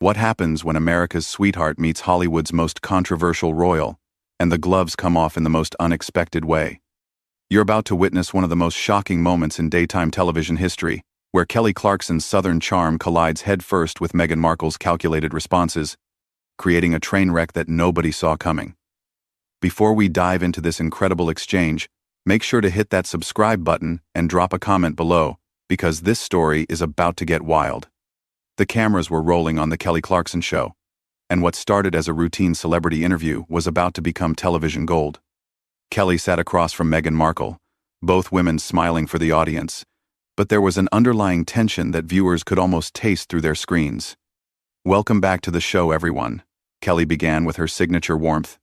What happens when America's sweetheart meets Hollywood's most controversial royal, and the gloves come off in the most unexpected way? You're about to witness one of the most shocking moments in daytime television history, where Kelly Clarkson's southern charm collides headfirst with Meghan Markle's calculated responses, creating a train wreck that nobody saw coming. Before we dive into this incredible exchange, make sure to hit that subscribe button and drop a comment below, because this story is about to get wild. The cameras were rolling on the Kelly Clarkson show, and what started as a routine celebrity interview was about to become television gold. Kelly sat across from Meghan Markle, both women smiling for the audience, but there was an underlying tension that viewers could almost taste through their screens. "Welcome back to the show, everyone," Kelly began with her signature warmth.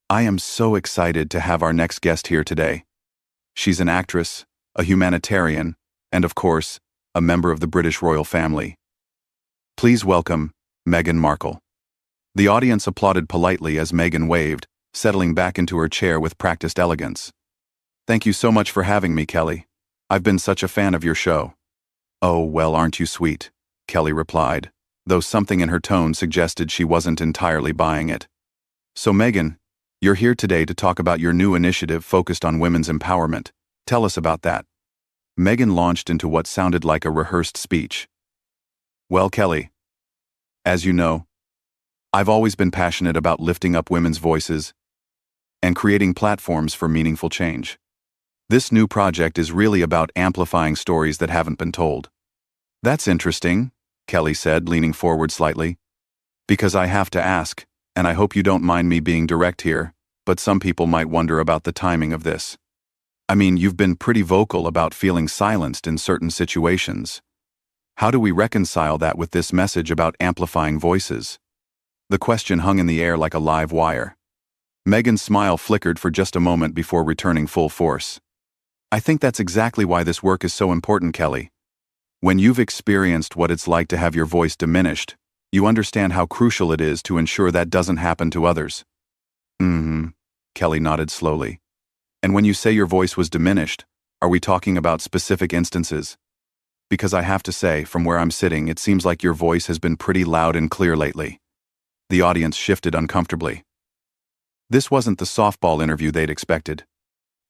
"I am so excited to have our next guest here today. She's an actress, a humanitarian, and of course, a member of the British royal family. Please welcome Meghan Markle." The audience applauded politely as Meghan waved, settling back into her chair with practiced elegance. "Thank you so much for having me, Kelly. I've been such a fan of your show." "Oh, well, aren't you sweet?" Kelly replied, though something in her tone suggested she wasn't entirely buying it. "So Meghan, you're here today to talk about your new initiative focused on women's empowerment. Tell us about that." Meghan launched into what sounded like a rehearsed speech. "Well, Kelly, as you know, I've always been passionate about lifting up women's voices and creating platforms for meaningful change. This new project is really about amplifying stories that haven't been told." "That's interesting," Kelly said, leaning forward slightly. "Because I have to ask, and I hope you don't mind me being direct here, but some people might wonder about the timing of this. I mean, you've been pretty vocal about feeling silenced in certain situations. How do we reconcile that with this message about amplifying voices?" The question hung in the air like a live wire. Meghan's smile flickered for just a moment before returning full force. "I think that's exactly why this work is so important, Kelly. When you've experienced what it's like to have your voice diminished, you understand how crucial it is to ensure that doesn't happen to others." Kelly nodded slowly. "And when you say your voice was diminished, are we talking about specific instances? Because I have to say, from where I'm sitting, it seems like your voice has been pretty loud and clear lately." The audience shifted uncomfortably. This wasn't the softball interview they'd expected.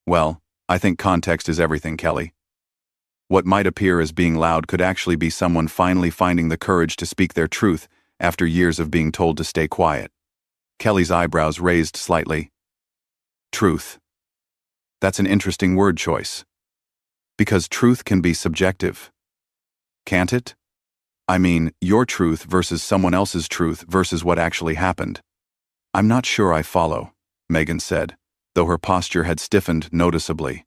"Well, I think context is everything, Kelly. What might appear as being loud could actually be someone finally finding the courage to speak their truth after years of being told to stay quiet." Kelly's eyebrows raised slightly. "Truth. That's an interesting word choice. Because truth can be subjective. Can't it? I mean, your truth versus someone else's truth versus what actually happened." "I'm not sure I follow," Meghan said, though her posture had stiffened noticeably.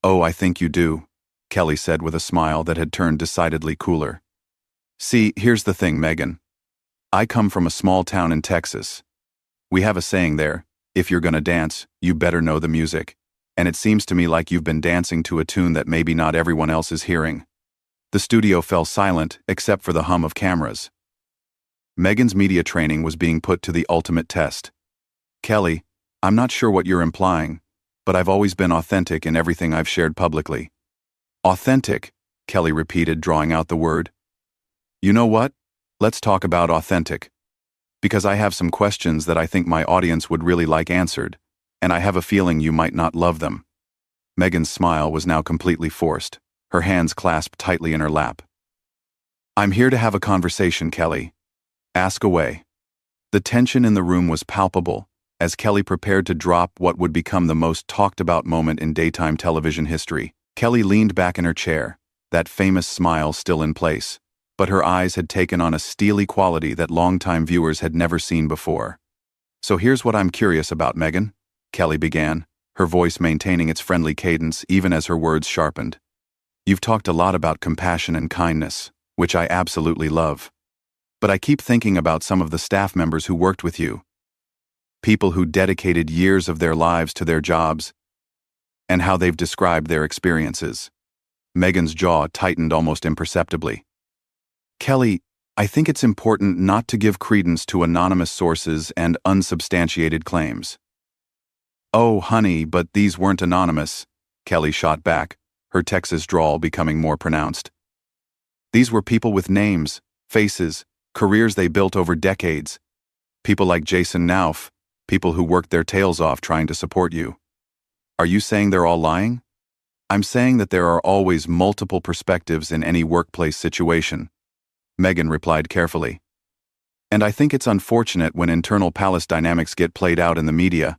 "Oh, I think you do," Kelly said with a smile that had turned decidedly cooler. "See, here's the thing, Meghan. I come from a small town in Texas. We have a saying there, if you're gonna dance, you better know the music. And it seems to me like you've been dancing to a tune that maybe not everyone else is hearing." The studio fell silent except for the hum of cameras. Meghan's media training was being put to the ultimate test. "Kelly, I'm not sure what you're implying, but I've always been authentic in everything I've shared publicly." "Authentic," Kelly repeated, drawing out the word. "You know what? Let's talk about authentic. Because I have some questions that I think my audience would really like answered, and I have a feeling you might not love them." Meghan's smile was now completely forced, her hands clasped tightly in her lap. "I'm here to have a conversation, Kelly. Ask away." The tension in the room was palpable as Kelly prepared to drop what would become the most talked about moment in daytime television history. Kelly leaned back in her chair, that famous smile still in place, but her eyes had taken on a steely quality that longtime viewers had never seen before. "So here's what I'm curious about, Meghan," Kelly began, her voice maintaining its friendly cadence even as her words sharpened. "You've talked a lot about compassion and kindness, which I absolutely love. But I keep thinking about some of the staff members who worked with you. People who dedicated years of their lives to their jobs, and how they've described their experiences." Meghan's jaw tightened almost imperceptibly. "Kelly, I think it's important not to give credence to anonymous sources and unsubstantiated claims." "Oh, honey, but these weren't anonymous," Kelly shot back, her Texas drawl becoming more pronounced. "These were people with names, faces, Careers they built over decades. People like Jason Nauf, people who worked their tails off trying to support you. Are you saying they're all lying? I'm saying that there are always multiple perspectives in any workplace situation, Meghan replied carefully. And I think it's unfortunate when internal palace dynamics get played out in the media.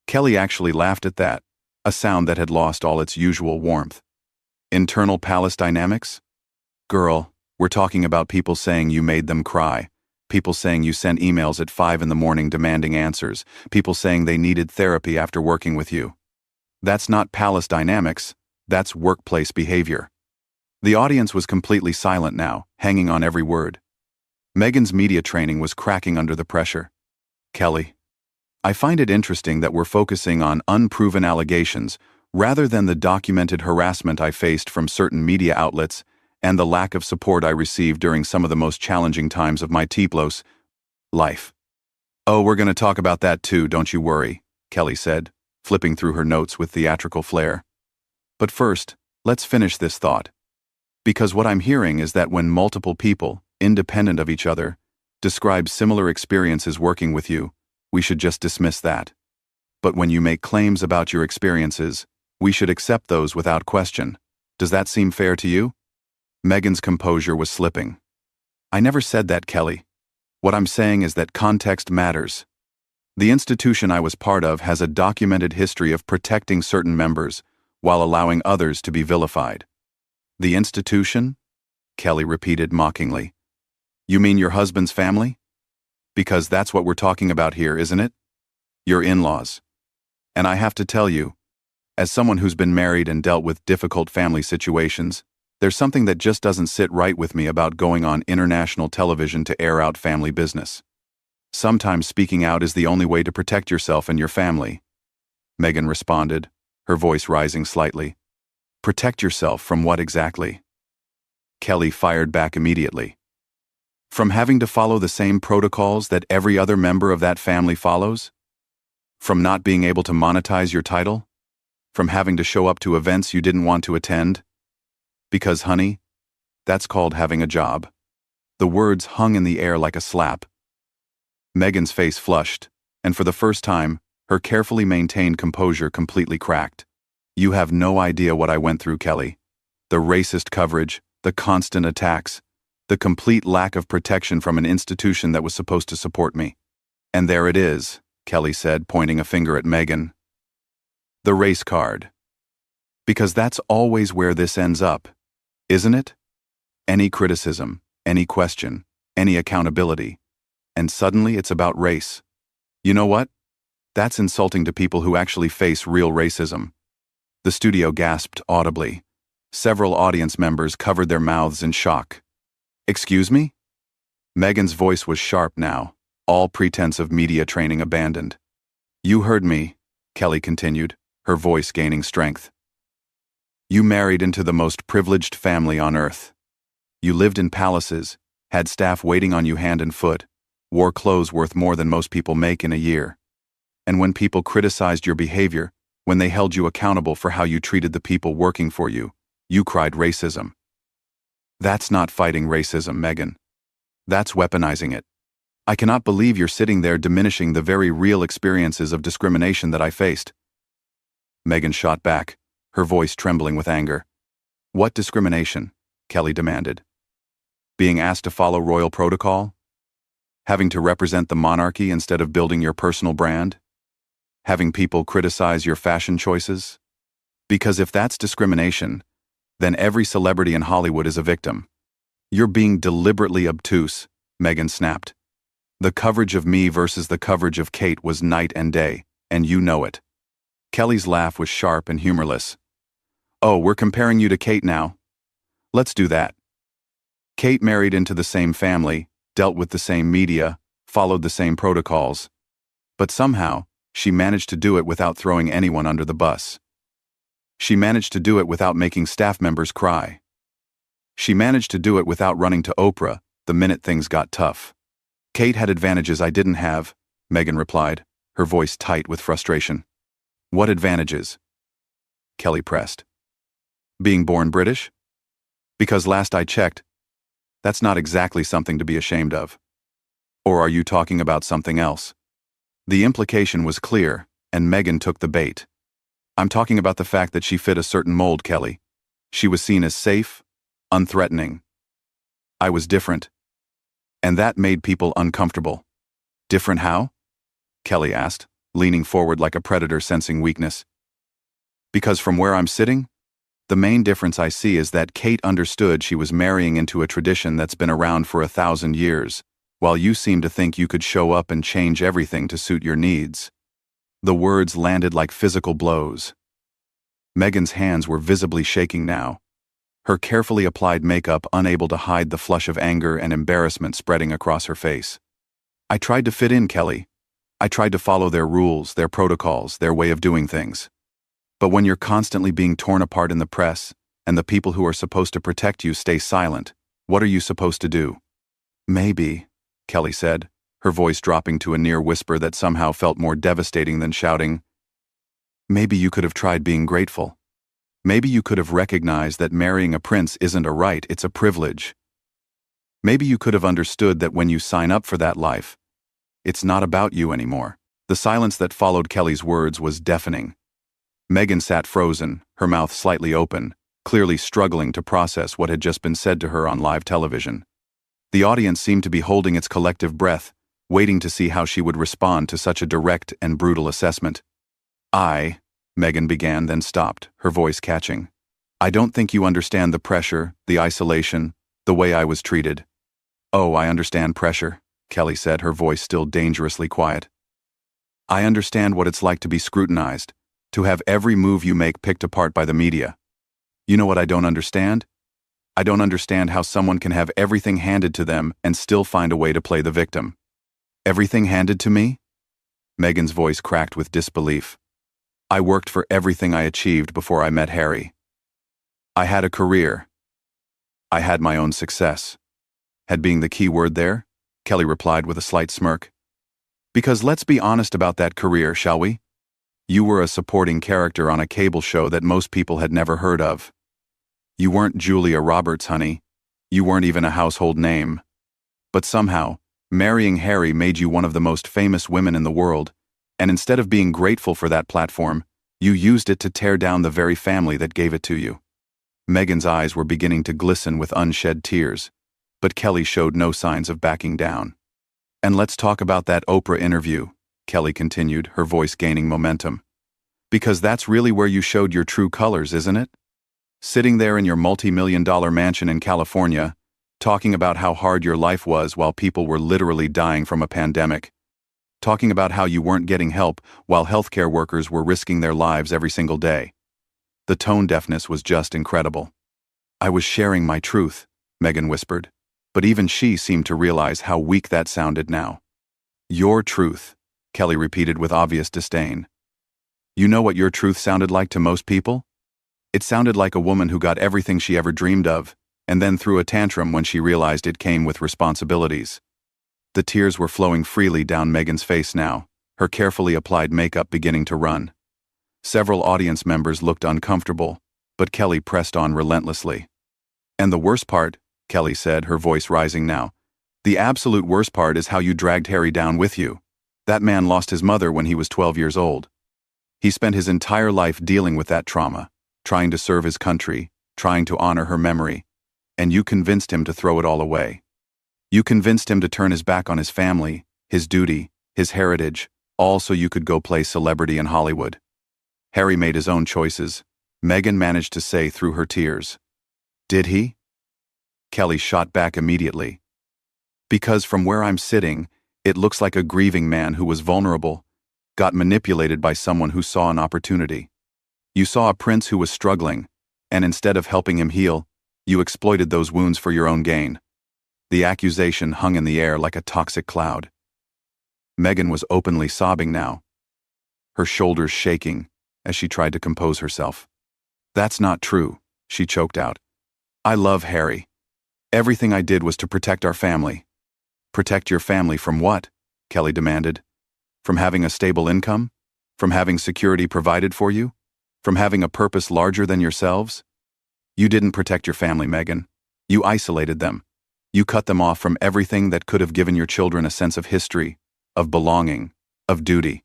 Kelly actually laughed at that, a sound that had lost all its usual warmth. Internal palace dynamics? Girl, we're talking about people saying you made them cry, people saying you sent emails at 5 in the morning demanding answers, people saying they needed therapy after working with you. That's not palace dynamics, that's workplace behavior. The audience was completely silent now, hanging on every word. Meghan's media training was cracking under the pressure. Kelly, I find it interesting that we're focusing on unproven allegations rather than the documented harassment I faced from certain media outlets and the lack of support I received during some of the most challenging times of my T+ life. Oh, we're going to talk about that too, don't you worry, Kelly said, flipping through her notes with theatrical flair. But first, let's finish this thought. Because what I'm hearing is that when multiple people, independent of each other, describe similar experiences working with you, we should just dismiss that. But when you make claims about your experiences, we should accept those without question. Does that seem fair to you? Meghan's composure was slipping. I never said that, Kelly. What I'm saying is that context matters. The institution I was part of has a documented history of protecting certain members while allowing others to be vilified. The institution? Kelly repeated mockingly. You mean your husband's family? Because that's what we're talking about here, isn't it? Your in-laws. And I have to tell you, as someone who's been married and dealt with difficult family situations, there's something that just doesn't sit right with me about going on international television to air out family business. Sometimes speaking out is the only way to protect yourself and your family. Meghan responded, her voice rising slightly. Protect yourself from what exactly? Kelly fired back immediately. From having to follow the same protocols that every other member of that family follows? From not being able to monetize your title? From having to show up to events you didn't want to attend? Because, honey, that's called having a job. The words hung in the air like a slap. Meghan's face flushed, and for the first time, her carefully maintained composure completely cracked. You have no idea what I went through, Kelly. The racist coverage, the constant attacks, the complete lack of protection from an institution that was supposed to support me. And there it is, Kelly said, pointing a finger at Meghan. The race card. Because that's always where this ends up, isn't it? Any criticism, any question, any accountability, and suddenly it's about race. You know what? That's insulting to people who actually face real racism. The studio gasped audibly. Several audience members covered their mouths in shock. Excuse me? Meghan's voice was sharp now, all pretense of media training abandoned. You heard me, Kelly continued, her voice gaining strength. You married into the most privileged family on earth. You lived in palaces, had staff waiting on you hand and foot, wore clothes worth more than most people make in a year. And when people criticized your behavior, when they held you accountable for how you treated the people working for you, you cried racism. That's not fighting racism, Meghan. That's weaponizing it. I cannot believe you're sitting there diminishing the very real experiences of discrimination that I faced. Meghan shot back, her voice trembling with anger. What discrimination? Kelly demanded. Being asked to follow royal protocol? Having to represent the monarchy instead of building your personal brand? Having people criticize your fashion choices? Because if that's discrimination, then every celebrity in Hollywood is a victim. You're being deliberately obtuse, Meghan snapped. The coverage of me versus the coverage of Kate was night and day, and you know it. Kelly's laugh was sharp and humorless. Oh, we're comparing you to Kate now? Let's do that. Kate married into the same family, dealt with the same media, followed the same protocols. But somehow, she managed to do it without throwing anyone under the bus. She managed to do it without making staff members cry. She managed to do it without running to Oprah the minute things got tough. Kate had advantages I didn't have, Meghan replied, her voice tight with frustration. What advantages? Kelly pressed. Being born British? Because last I checked, That's not exactly something to be ashamed of. Or are you talking about something else? The implication was clear, and Meghan took the bait. I'm talking about the fact that she fit a certain mold, Kelly. She was seen as safe, unthreatening. I was different. And that made people uncomfortable. Different how? Kelly asked, leaning forward like a predator sensing weakness. Because from where I'm sitting, the main difference I see is that Kate understood she was marrying into a tradition that's been around for 1,000 years, while you seem to think you could show up and change everything to suit your needs. The words landed like physical blows. Meghan's hands were visibly shaking now, her carefully applied makeup unable to hide the flush of anger and embarrassment spreading across her face. I tried to fit in, Kelly. I tried to follow their rules, their protocols, their way of doing things. But when you're constantly being torn apart in the press, and the people who are supposed to protect you stay silent, what are you supposed to do? Maybe, Kelly said, her voice dropping to a near whisper that somehow felt more devastating than shouting. Maybe you could have tried being grateful. Maybe you could have recognized that marrying a prince isn't a right, it's a privilege. Maybe you could have understood that when you sign up for that life, it's not about you anymore. The silence that followed Kelly's words was deafening. Meghan sat frozen, her mouth slightly open, clearly struggling to process what had just been said to her on live television. The audience seemed to be holding its collective breath, waiting to see how she would respond to such a direct and brutal assessment. Meghan began, then stopped, her voice catching. I don't think you understand the pressure, the isolation, the way I was treated. Oh, I understand pressure, Kelly said, her voice still dangerously quiet. I understand what it's like to be scrutinized, to have every move you make picked apart by the media. You know what I don't understand? I don't understand how someone can have everything handed to them and still find a way to play the victim. Everything handed to me? Meghan's voice cracked with disbelief. I worked for everything I achieved before I met Harry. I had a career. I had my own success. Had being the key word there? Kelly replied with a slight smirk. Because let's be honest about that career, shall we? You were a supporting character on a cable show that most people had never heard of. You weren't Julia Roberts, honey. You weren't even a household name. But somehow, marrying Harry made you one of the most famous women in the world, and instead of being grateful for that platform, you used it to tear down the very family that gave it to you. Meghan's eyes were beginning to glisten with unshed tears, but Kelly showed no signs of backing down. And let's talk about that Oprah interview, Kelly continued, her voice gaining momentum. Because that's really where you showed your true colors, isn't it? Sitting there in your multi-million-dollar mansion in California, talking about how hard your life was while people were literally dying from a pandemic. Talking about how you weren't getting help while healthcare workers were risking their lives every single day. The tone deafness was just incredible. I was sharing my truth, Meghan whispered, but even she seemed to realize how weak that sounded now. Your truth, Kelly repeated with obvious disdain. You know what your truth sounded like to most people? It sounded like a woman who got everything she ever dreamed of, and then threw a tantrum when she realized it came with responsibilities. The tears were flowing freely down Meghan's face now, her carefully applied makeup beginning to run. Several audience members looked uncomfortable, but Kelly pressed on relentlessly. And the worst part, Kelly said, her voice rising now, the absolute worst part is how you dragged Harry down with you. That man lost his mother when he was 12 years old. He spent his entire life dealing with that trauma, trying to serve his country, trying to honor her memory, and you convinced him to throw it all away. You convinced him to turn his back on his family, his duty, his heritage, all so you could go play celebrity in Hollywood. Harry made his own choices, Meghan managed to say through her tears. Did he? Kelly shot back immediately. Because from where I'm sitting, it looks like a grieving man who was vulnerable, got manipulated by someone who saw an opportunity. You saw a prince who was struggling, and instead of helping him heal, you exploited those wounds for your own gain. The accusation hung in the air like a toxic cloud. Meghan was openly sobbing now, her shoulders shaking as she tried to compose herself. That's not true, she choked out. I love Harry. Everything I did was to protect our family. Protect your family from what? Kelly demanded. From having a stable income? From having security provided for you? From having a purpose larger than yourselves? You didn't protect your family, Meghan. You isolated them. You cut them off from everything that could have given your children a sense of history, of belonging, of duty.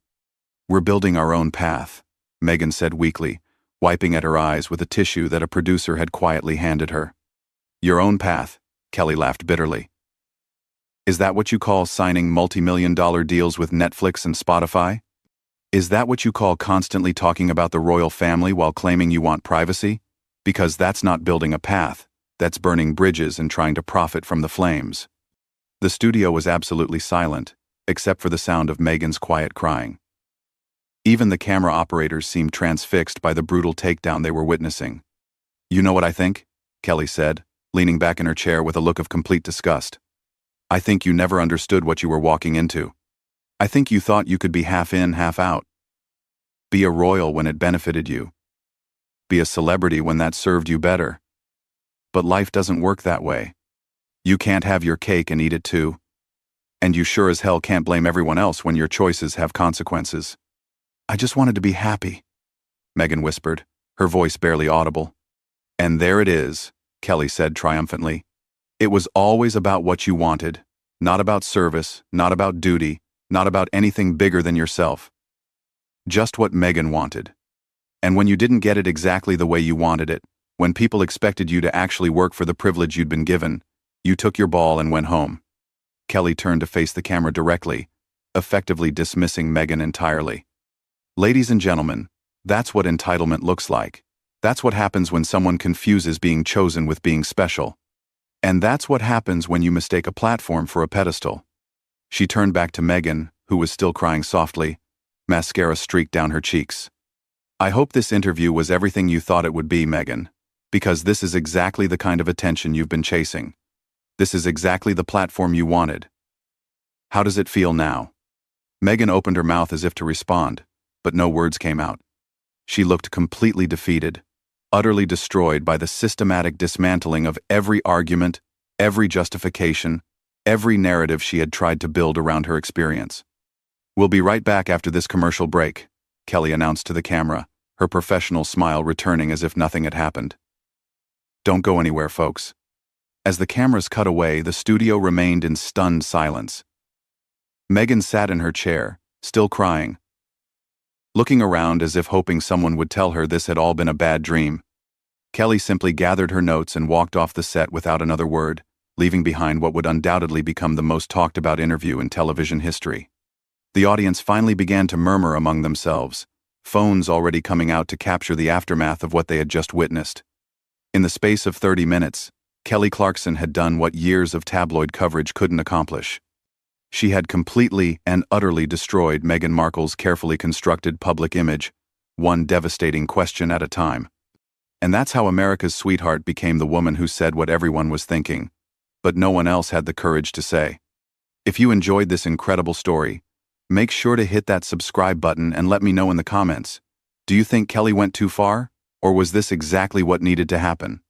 We're building our own path, Meghan said weakly, wiping at her eyes with a tissue that a producer had quietly handed her. Your own path, Kelly laughed bitterly. Is that what you call signing multi-million-dollar deals with Netflix and Spotify? Is that what you call constantly talking about the royal family while claiming you want privacy? Because that's not building a path, that's burning bridges and trying to profit from the flames. The studio was absolutely silent, except for the sound of Meghan's quiet crying. Even the camera operators seemed transfixed by the brutal takedown they were witnessing. You know what I think? Kelly said, leaning back in her chair with a look of complete disgust. I think you never understood what you were walking into. I think you thought you could be half in, half out. Be a royal when it benefited you. Be a celebrity when that served you better. But life doesn't work that way. You can't have your cake and eat it too. And you sure as hell can't blame everyone else when your choices have consequences. I just wanted to be happy, Meghan whispered, her voice barely audible. And there it is, Kelly said triumphantly. It was always about what you wanted, not about service, not about duty, not about anything bigger than yourself. Just what Meghan wanted. And when you didn't get it exactly the way you wanted it, when people expected you to actually work for the privilege you'd been given, you took your ball and went home. Kelly turned to face the camera directly, effectively dismissing Meghan entirely. Ladies and gentlemen, that's what entitlement looks like. That's what happens when someone confuses being chosen with being special. And that's what happens when you mistake a platform for a pedestal. She turned back to Meghan, who was still crying softly. Mascara streaked down her cheeks. I hope this interview was everything you thought it would be, Meghan, because this is exactly the kind of attention you've been chasing. This is exactly the platform you wanted. How does it feel now? Meghan opened her mouth as if to respond, but no words came out. She looked completely defeated, utterly destroyed by the systematic dismantling of every argument, every justification, every narrative she had tried to build around her experience. We'll be right back after this commercial break, Kelly announced to the camera, her professional smile returning as if nothing had happened. Don't go anywhere, folks. As the cameras cut away, the studio remained in stunned silence. Meghan sat in her chair, still crying, looking around as if hoping someone would tell her this had all been a bad dream. Kelly simply gathered her notes and walked off the set without another word, leaving behind what would undoubtedly become the most talked about interview in television history. The audience finally began to murmur among themselves, phones already coming out to capture the aftermath of what they had just witnessed. In the space of 30 minutes, Kelly Clarkson had done what years of tabloid coverage couldn't accomplish. She had completely and utterly destroyed Meghan Markle's carefully constructed public image, one devastating question at a time. And that's how America's sweetheart became the woman who said what everyone was thinking, but no one else had the courage to say. If you enjoyed this incredible story, make sure to hit that subscribe button and let me know in the comments. Do you think Kelly went too far, or was this exactly what needed to happen?